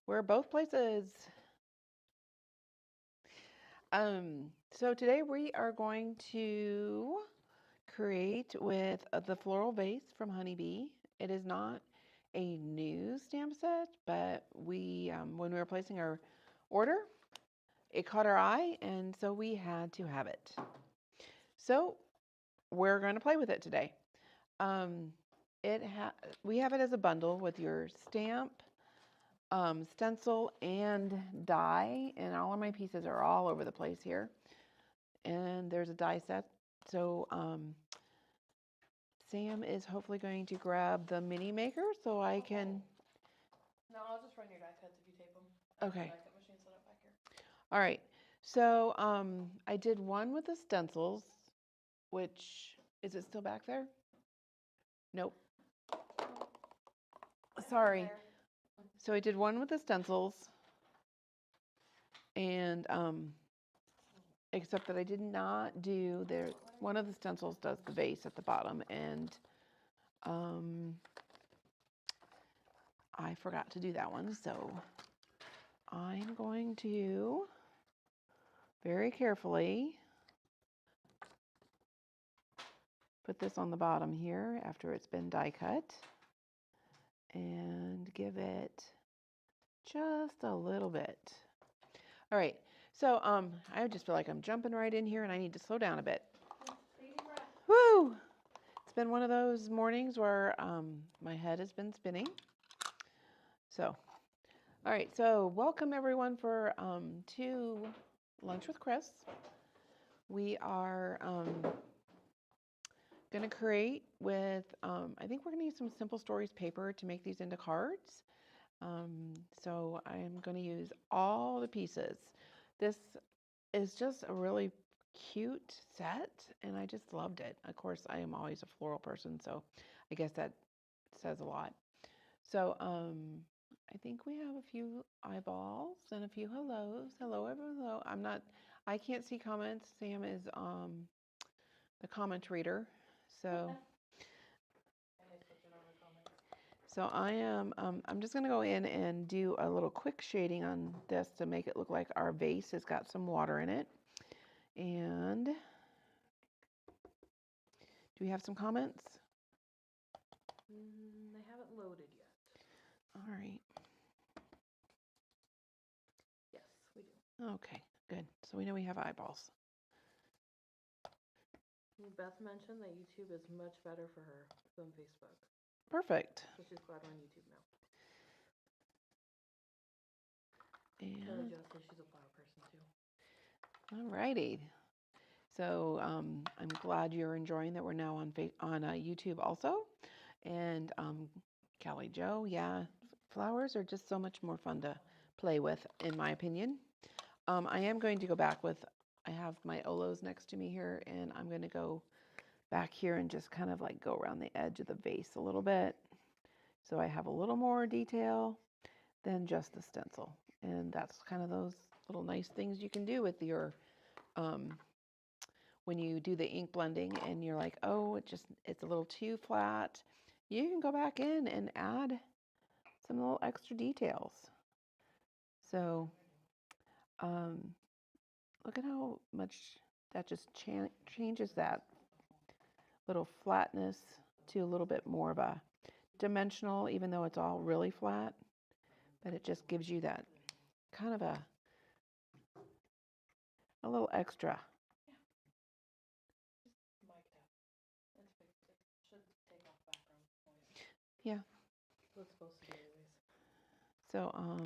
We're both places. So today we are going to create with the Floral Vase from Honeybee. It is not a new stamp set, but when we were placing our order, it caught our eye, and so we had to have it. So we're going to play with it today. Um, we have it as a bundle with your stamp, stencil, and die, and all of my pieces are all over the place here. And there's a die set. So Sam is hopefully going to grab the mini maker so I can. No, I'll just run your die cuts if you tape them. Okay. Die cut machine set up back here. All right. So I did one with the stencils, which is it still back there? Nope. Sorry. So I did one with the stencils, and except that I did not do there. One of the stencils does the vase at the bottom, and I forgot to do that one. So I'm going to very carefully put this on the bottom here after it's been die cut and give it just a little bit. All right, so I just feel like I'm jumping right in here and I need to slow down a bit. Woo! It's been one of those mornings where my head has been spinning. So, all right, so welcome everyone to Lunch with Chris. We are going to create with, I think we're going to use some Simple Stories paper to make these into cards. So I'm going to use all the pieces. This is just a really cute set, and I just loved it. Of course, I am always a floral person, so I guess that says a lot. So I think we have a few eyeballs and a few hellos. Hello, everyone. Hello. I can't see comments. Sam is the comment reader. So I'm just going to go in and do a little quick shading on this to make it look like our vase has got some water in it. And do we have some comments? They haven't loaded yet. All right. Yes, we do. Okay, good. So we know we have eyeballs. Beth mentioned that YouTube is much better for her than Facebook. Perfect. So she's glad we're on YouTube now. And Kelly Jo says she's a flower person too. all righty. So I'm glad you're enjoying that we're now on YouTube also. And Kelly Jo, yeah, flowers are just so much more fun to play with, in my opinion. I am going to go back with, I have my Olos next to me here, and I'm going to go back here and just kind of like go around the edge of the vase a little bit. So I have a little more detail than just the stencil. And that's kind of those little nice things you can do with your, when you do the ink blending and you're like, oh, it's a little too flat. You can go back in and add some little extra details. So look at how much that just changes that little flatness to a little bit more of a dimensional, even though it's all really flat. But it just gives you that kind of a little extra. Yeah. What's supposed to be anyways. So I'll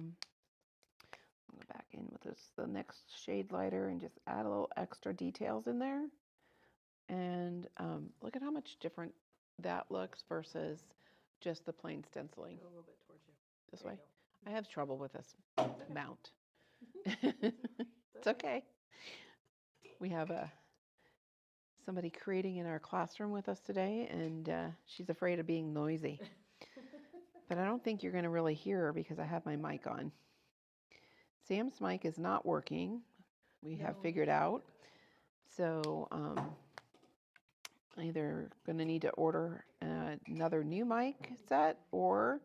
go back in with the next shade lighter and just add a little extra details in there. And look at how much different that looks versus just the plain stenciling. A little bit towards you. This way. I have trouble with this mount. It's okay. We have somebody creating in our classroom with us today, and she's afraid of being noisy. But I don't think you're going to really hear her because I have my mic on. Sam's mic is not working. We have figured out. So either going to need to order another new mic set, or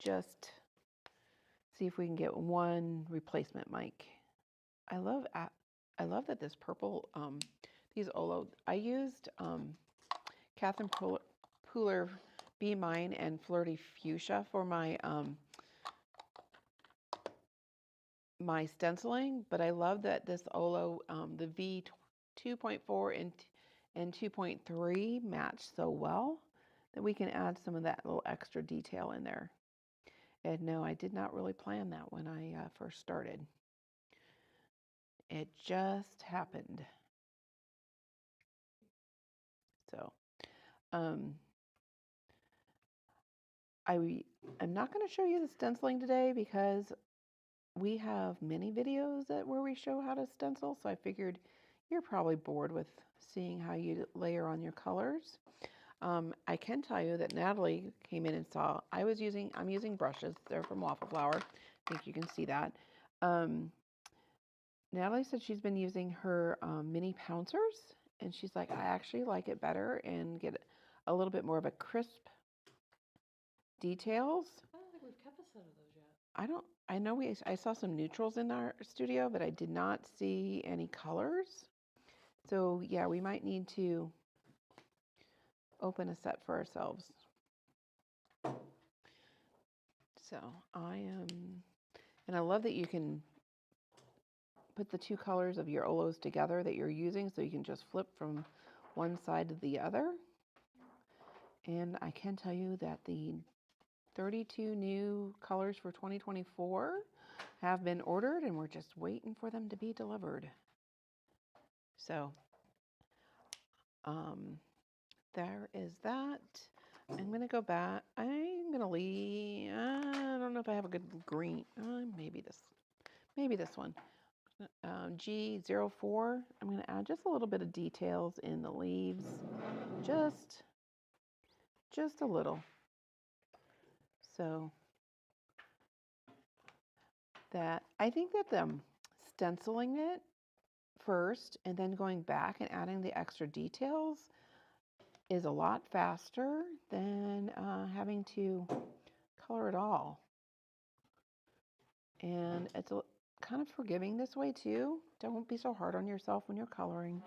just see if we can get one replacement mic. I love that this purple, these Olo, I used Catherine Pooler Be Mine and Flirty Fuchsia for my my stenciling, but I love that this Olo, the V 2.4 and 2.3 match so well that we can add some of that little extra detail in there. And no, I did not really plan that when I first started. It just happened. So, I'm not going to show you the stenciling today because we have many videos where we show how to stencil. So I figured you're probably bored with seeing how you layer on your colors. I can tell you that Natalie came in and saw I'm using brushes. They're from Waffle Flower. I think you can see that. Natalie said she's been using her mini pouncers, and she's like, I actually like it better and get a little bit more of a crisp details. I don't think we've kept a set of those yet. I know I saw some neutrals in our studio, but I did not see any colors. So yeah, we might need to open a set for ourselves. So and I love that you can put the two colors of your Olos together that you're using, so you can just flip from one side to the other. And I can tell you that the 32 new colors for 2024 have been ordered, and we're just waiting for them to be delivered. So there is that. I'm going to go back. I'm going to leave. I don't know if I have a good green. Maybe this one. G04. I'm going to add just a little bit of details in the leaves. Just a little. So that I think that stenciling it first and then going back and adding the extra details is a lot faster than having to color it all. And it's kind of forgiving this way too. Don't be so hard on yourself when you're coloring.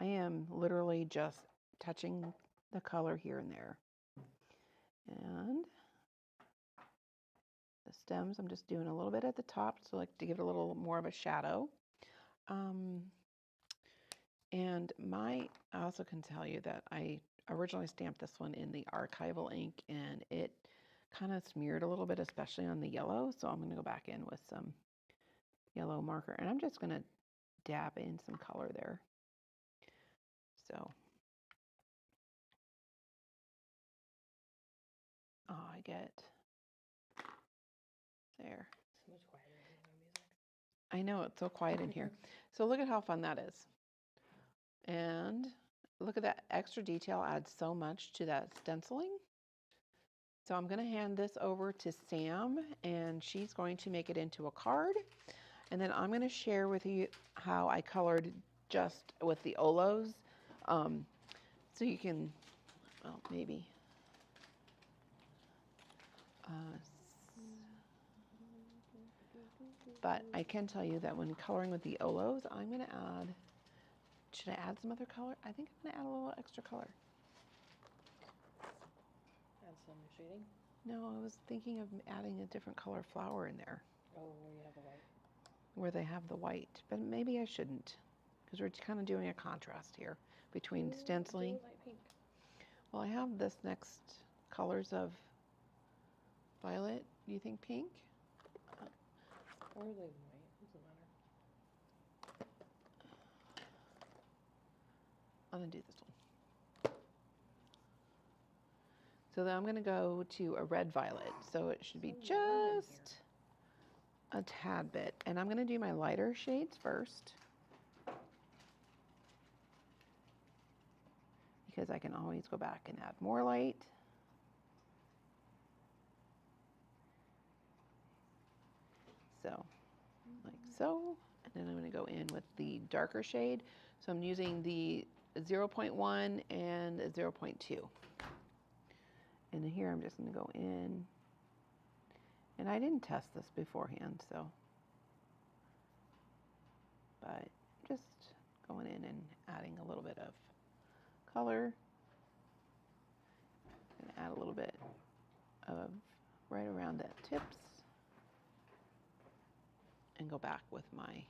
I am literally just touching the color here and there. And the stems, I'm just doing a little bit at the top, so like to give it a little more of a shadow. And I also can tell you that I originally stamped this one in the archival ink, and it kind of smeared a little bit, especially on the yellow. So I'm going to go back in with some yellow marker, and I'm just going to dab in some color there. So, I get there. It's much quieter than my music. I know, it's so quiet in here. So look at how fun that is. And look at that extra detail adds so much to that stenciling. So I'm going to hand this over to Sam, and she's going to make it into a card. And then I'm going to share with you how I colored just with the Olos. So you can, well, maybe. But I can tell you that when coloring with the Olos, I'm going to add, should I add some other color? I think I'm going to add a little extra color. Add some shading? No, I was thinking of adding a different color flower in there. Oh, where you have the white. Where they have the white, but maybe I shouldn't, because we're kind of doing a contrast here between stenciling. Do light pink. Well, I have this next colors of violet. Do you think pink? Or the white, doesn't matter. I'm gonna do this one. So then I'm gonna go to a red violet. So it should be just a tad bit. And I'm gonna do my lighter shades first, because I can always go back and add more light. So, like so. And then I'm going to go in with the darker shade. So I'm using the 0.1 and 0.2. And here I'm just going to go in And I didn't test this beforehand, so, but just going in and adding a little bit of color. And add a little bit of right around that tips. And go back with my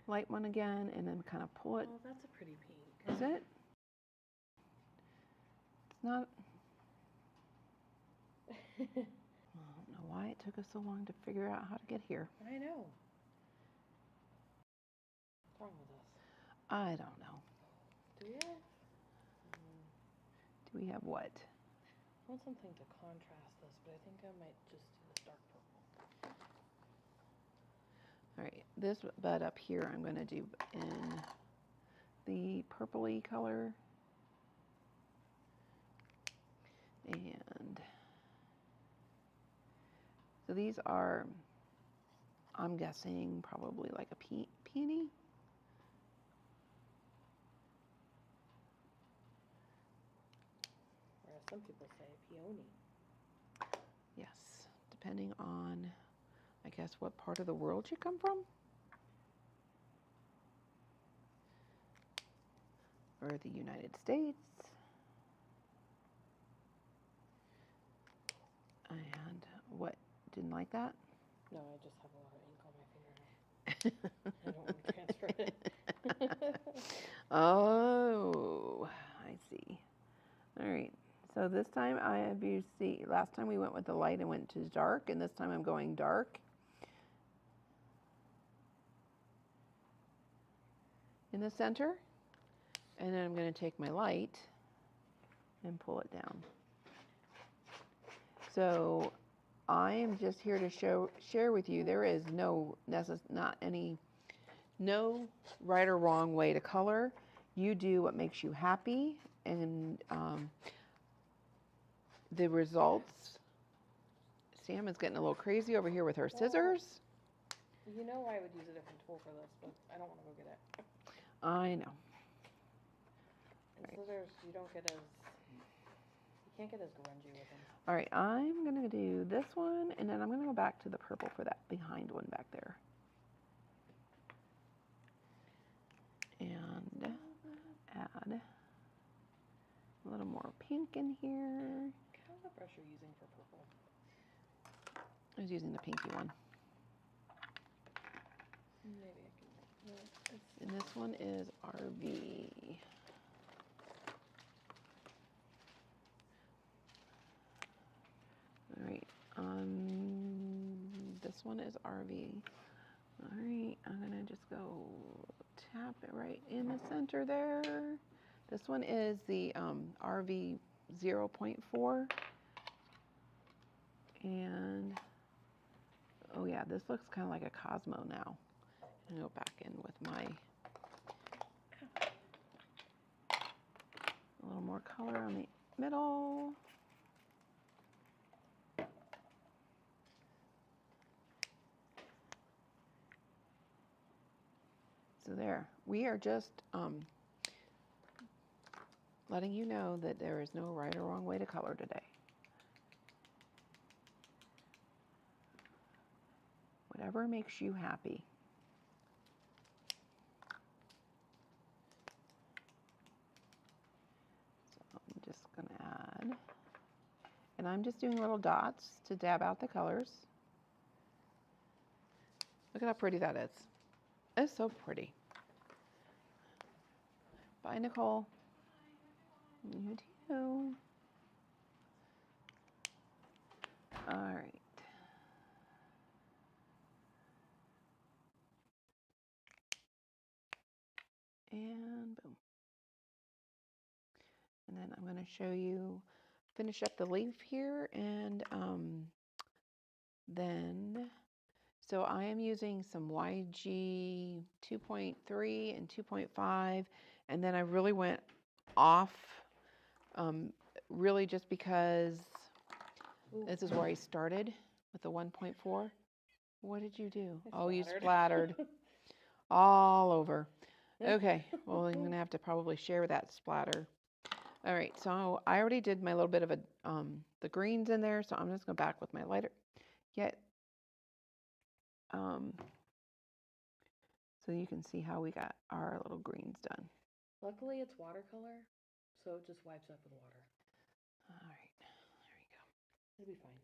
light one again, and then kind of pull it. Oh, that's a pretty pink. Is it? It's not. I don't know why it took us so long to figure out how to get here. I know. What's wrong with us? I don't know. Do we have? Do we have what? I want something to contrast this, but I think I might just do this dark purple. All right, this bud up here I'm going to do in the purpley color. And so these are, I'm guessing, probably like a peony. Whereas some people say peony. Yes, depending on, I guess, what part of the world you come from. Or the United States. And what, didn't like that? No, I just have a lot of ink on my finger now. I don't want to transfer it. Oh, I see. All right. So this time I have you see, last time we went with the light and went to dark, and this time I'm going dark. In the center. And then I'm going to take my light and pull it down. So I am just here to share with you there is no right or wrong way to color. You do what makes you happy, and the results. Sam is getting a little crazy over here with her scissors. You know I would use a different tool for this, but I don't want to go get it. I know. And scissors, you can't get as grungy with them. All right, I'm going to do this one, and then I'm going to go back to the purple for that behind one back there. And add a little more pink in here. What kind of brush are you using for purple? I was using the pinky one. Maybe I can. No, and this one is RV. All right, this one is RV. All right, I'm gonna just go tap it right in the center there. This one is the RV 0.4. And, oh yeah, this looks kind of like a Cosmo now. I'm gonna go back in with my, a little more color on the middle. So there, we are just letting you know that there is no right or wrong way to color today. Whatever makes you happy. So I'm just gonna add, and I'm just doing little dots to dab out the colors. Look at how pretty that is. It's so pretty. Bye, Nicole. You too. All right. And boom. And then I'm going to show you, finish up the leaf here, and then, so I am using some YG 2.3 and 2.5, and then I really went off, really just because this is where I started with the 1.4. What did you do? Oh, you splattered all over. Okay, well, I'm going to have to probably share that splatter. All right, so I already did my little bit of the greens in there, so I'm just going back with my lighter. So you can see how we got our little greens done. Luckily, it's watercolor, so it just wipes up with water. All right, there we go. It'll be fine.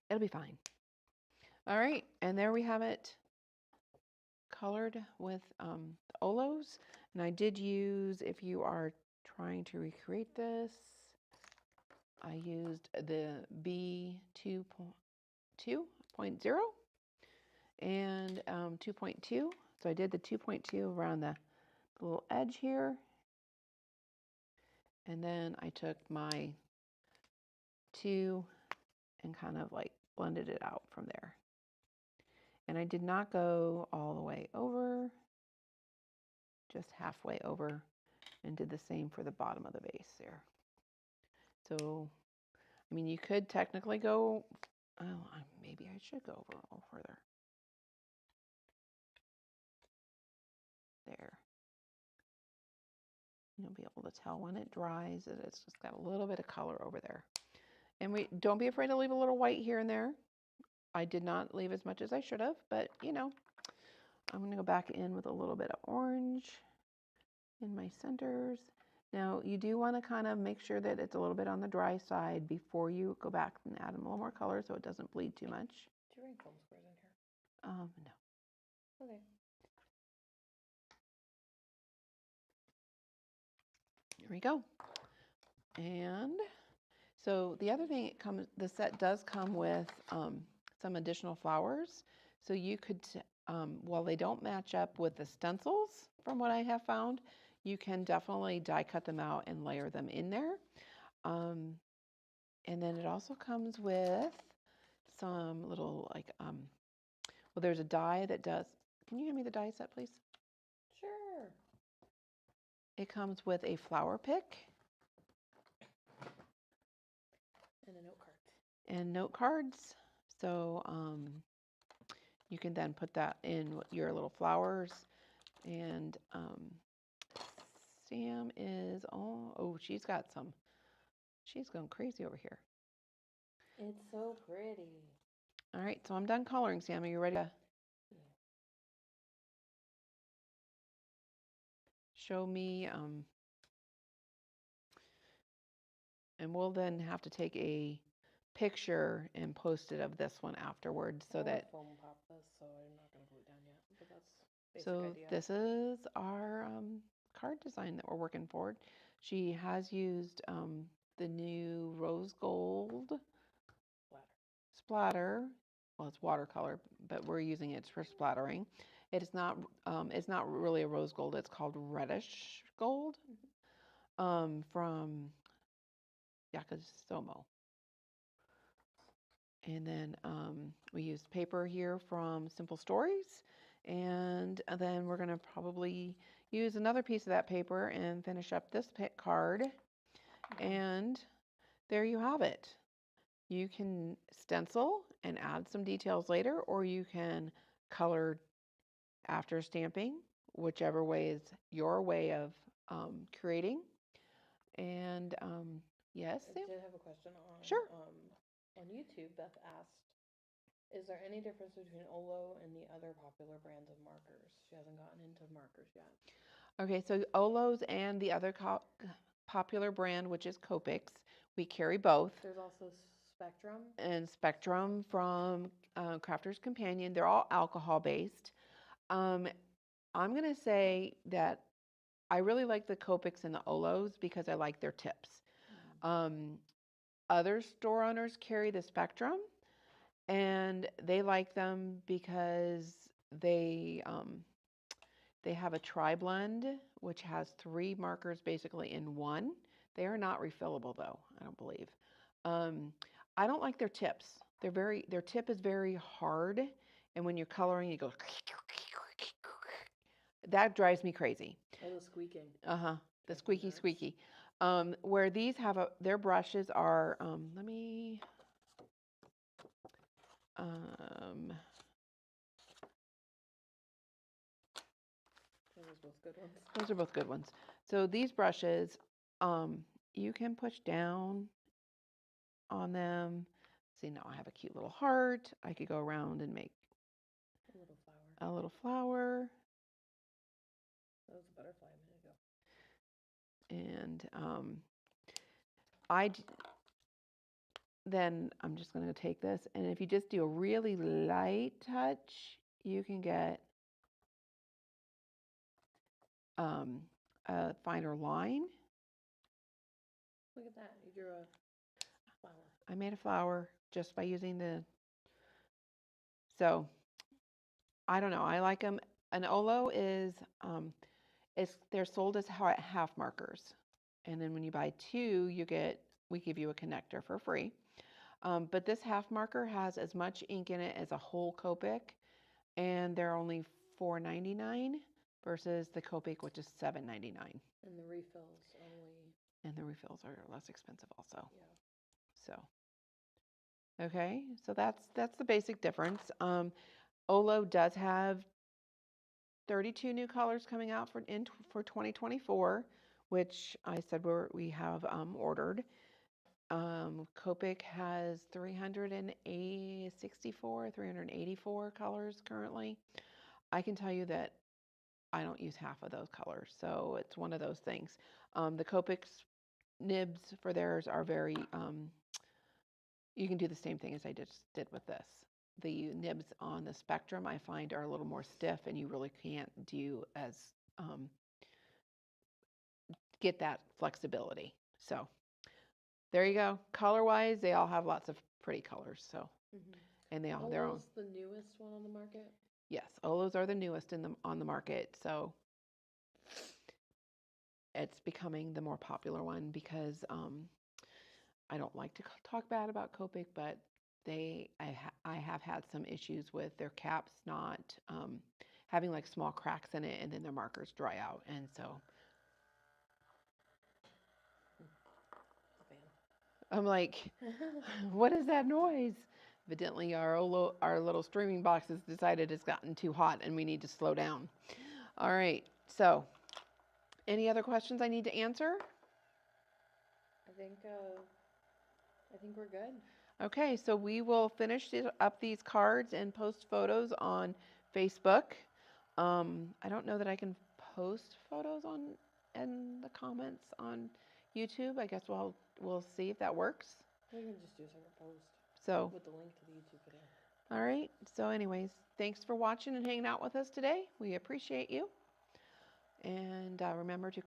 It'll be fine. All right, and there we have it colored with the Olos. And I did use, if you are trying to recreate this, I used the B2.0 and 2.2. So I did the 2.2 around the little edge here. And then I took my 2 and kind of like blended it out from there. And I did not go all the way over, just halfway over, and did the same for the bottom of the vase there. So, I mean, you could technically go, maybe I should go over a little further. There. You'll be able to tell when it dries that it's just got a little bit of color over there. And don't be afraid to leave a little white here and there. I did not leave as much as I should have, but you know, I'm going to go back in with a little bit of orange in my centers. Now, you do want to kind of make sure that it's a little bit on the dry side before you go back and add a little more color so it doesn't bleed too much. Do you bring foam squares in here? No. Okay. Here we go. And so the other thing, the set does come with some additional flowers. So you could, while they don't match up with the stencils, from what I have found, you can definitely die cut them out and layer them in there. And then it also comes with some little well, there's a die that does, can you hand me the die set, please? Sure. It comes with a flower pick. And a note card. And note cards. So you can then put that in your little flowers. And Sam is, she's going crazy over here. It's so pretty. All right, so I'm done coloring, Sam. Are you ready to show me? And we'll then have to take a picture and post it of this one afterwards so that. Foam pop this, so I'm not going to glue it down yet, but that's basic So idea. this is our card design that we're working for. She has used the new rose gold splatter. Well, it's watercolor, but we're using it for splattering. It's not really a rose gold. It's called reddish gold from Yakisomo. And then we used paper here from Simple Stories. And then we're going to probably use another piece of that paper and finish up this card. And there you have it. You can stencil and add some details later, or you can color after stamping, whichever way is your way of creating. And yes, Sam? I did have a question on. Sure. On YouTube, Beth asked, is there any difference between Olo and the other popular brands of markers? She hasn't gotten into markers yet. Okay, so Olos and the other popular brand, which is Copics, we carry both. There's also Spectrum. And Spectrum from Crafter's Companion. They're all alcohol-based. I'm going to say that I really like the Copics and the Olos because I like their tips. Other store owners carry the Spectrum, and they like them because they have a tri-blend, which has 3 markers basically in one. They are not refillable though, I don't believe. I don't like their tips. Their tip is very hard, and when you're coloring, it goes. That drives me crazy. Oh, the squeaking. The squeaky. Where these have their brushes are. Let me. Those are both good ones. Those are both good ones. So these brushes, you can push down on them. See, now I have a cute little heart. I could go around and make A little flower. a little flower. That was a butterfly a minute ago. And then I'm just going to take this, and if you just do a really light touch, you can get a finer line. Look at that. You drew a flower. I made a flower just by using so I don't know. I like them. An Olo is, they're sold as half markers. And then when you buy two, we give you a connector for free. But this half marker has as much ink in it as a whole Copic, and they're only $4.99 versus the Copic, which is $7.99. And the refills only. And the refills are less expensive also. Yeah. So, okay, so that's the basic difference. Olo does have 32 new colors coming out for 2024, which I said we have ordered. Copic has 384 colors currently. I can tell you that I don't use half of those colors, so it's one of those things. The Copic's nibs for theirs are very, you can do the same thing as I just did with this. The nibs on the Spectrum I find are a little more stiff, and you really can't do as get that flexibility. So there you go. Color-wise, they all have lots of pretty colors. So, and they all have their own. Olo's the newest one on the market? Yes, Olos are the newest on the market. So it's becoming the more popular one because I don't like to talk bad about Copic, but I have had some issues with their caps not having like small cracks in it, and then their markers dry out, and so I'm like, what is that noise? Evidently, our little streaming box has decided it's gotten too hot and we need to slow down. All right, so any other questions I need to answer? I think we're good. Okay, so we will finish up these cards and post photos on Facebook. I don't know that I can post photos in the comments on YouTube. I guess we'll see if that works. We can just do a separate post. So with the link to the YouTube video. All right. So anyways, thanks for watching and hanging out with us today. We appreciate you. And remember to